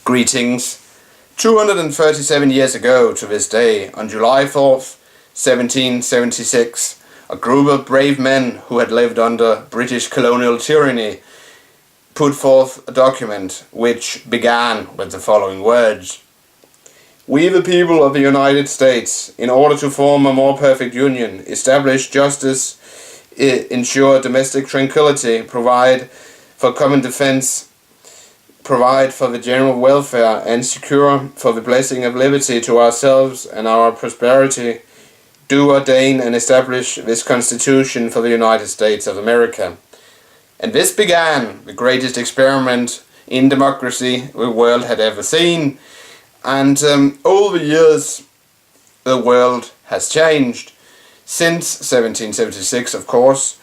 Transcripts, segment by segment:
Greetings. 237 years ago to this day, on July 4th, 1776, a group of brave men who had lived under British colonial tyranny put forth a document which began with the following words: "We, the people of the United States, in order to form a more perfect union, establish justice, ensure domestic tranquility, provide for common defense, provide for the general welfare, and secure for the blessing of liberty to ourselves and our prosperity, do ordain and establish this Constitution for the United States of America." And this began the greatest experiment in democracy the world had ever seen. And over the years, the world has changed. Since 1776, of course,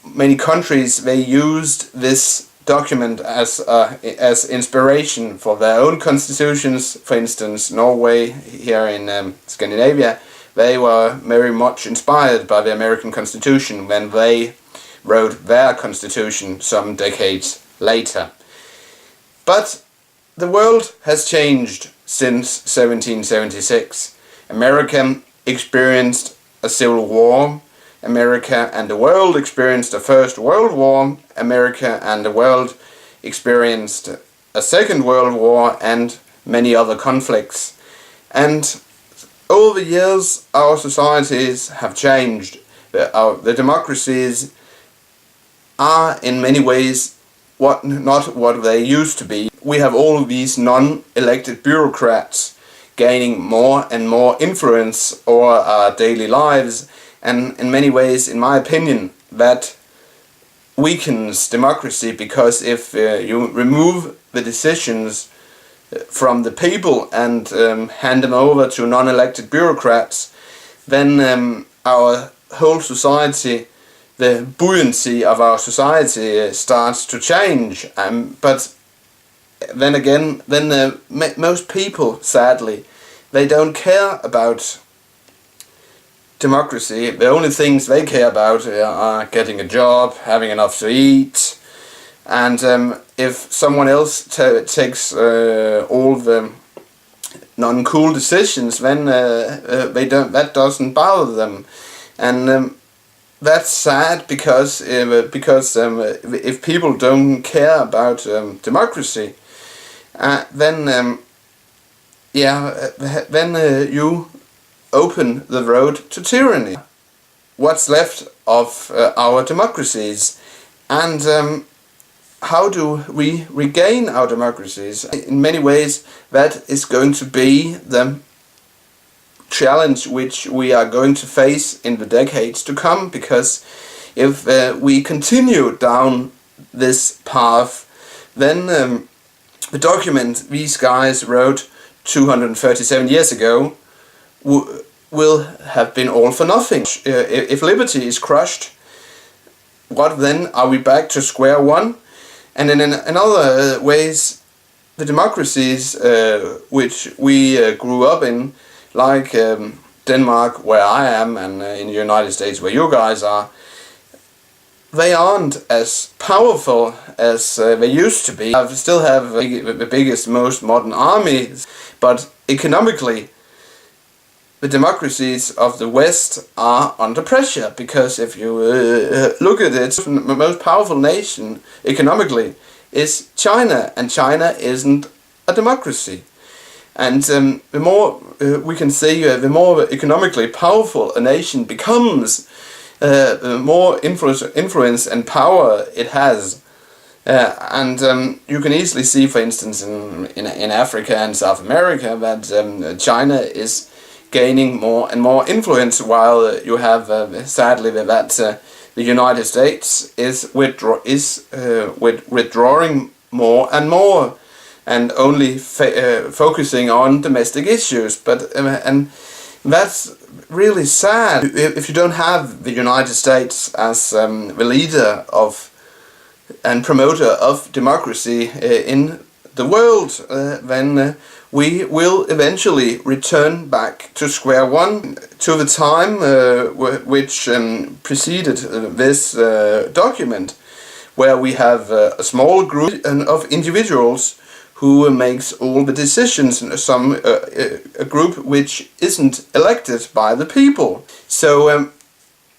many countries, they used this document as inspiration for their own constitutions. For instance, Norway here in Scandinavia, they were very much inspired by the American Constitution when they wrote their constitution some decades later. But the world has changed since 1776. America experienced a civil war. America and the world experienced a First World War. America and the world experienced a Second World War and many other conflicts. And over the years, our societies have changed. The democracies are in many ways not what they used to be. We have all these non-elected bureaucrats gaining more and more influence over our daily lives, and in many ways, in my opinion, that weakens democracy, because if you remove the decisions from the people and hand them over to non-elected bureaucrats, then our whole society, the buoyancy of our society starts to change. But then again, most people, sadly, they don't care about democracy. The only things they care about are getting a job, having enough to eat, and if someone else takes all the non-cool decisions, then they don't. That doesn't bother them, and that's sad, because if people don't care about democracy, then you open the road to tyranny. What's left of our democracies, and how do we regain our democracies? In many ways, that is going to be the challenge which we are going to face in the decades to come, because if we continue down this path, then the document these guys wrote 237 years ago will have been all for nothing. If liberty is crushed, what then? Are we back to square one? And in other ways, the democracies which we grew up in, like Denmark, where I am, and in the United States, where you guys are, they aren't as powerful as they used to be. They still have the biggest, most modern armies, but economically, the democracies of the West are under pressure, because if you look at it, the most powerful nation economically is China, and China isn't a democracy. And the more we can see, the more economically powerful a nation becomes, the more influence and power it has. And you can easily see, for instance, in Africa and South America, that China is gaining more and more influence, while you have, sadly, that the United States is withdrawing more and more, and only focusing on domestic issues. But and that's really sad. If you don't have the United States as the leader of and promoter of democracy in the world, then we will eventually return back to square one, to the time which preceded this document, where we have a small group of individuals who makes all the decisions, and a group which isn't elected by the people. So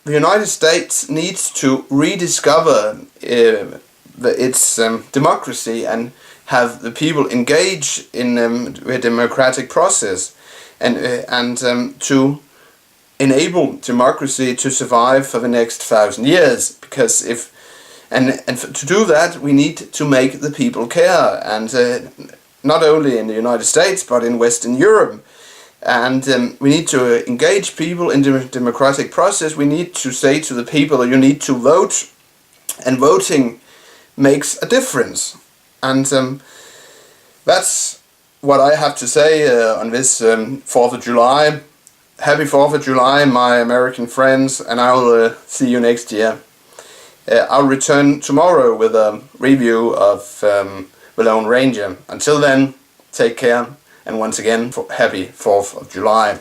the United States needs to rediscover its democracy and have the people engage in the democratic process, and to enable democracy to survive for the next 1,000 years. Because to do that, we need to make the people care, and not only in the United States but in Western Europe. And we need to engage people in the democratic process. We need to say to the people, you need to vote, and voting makes a difference. And that's what I have to say on this 4th of July. Happy 4th of July, my American friends, and I'll see you next year. I'll return tomorrow with a review of The Lone Ranger. Until then, take care, and once again, happy 4th of July.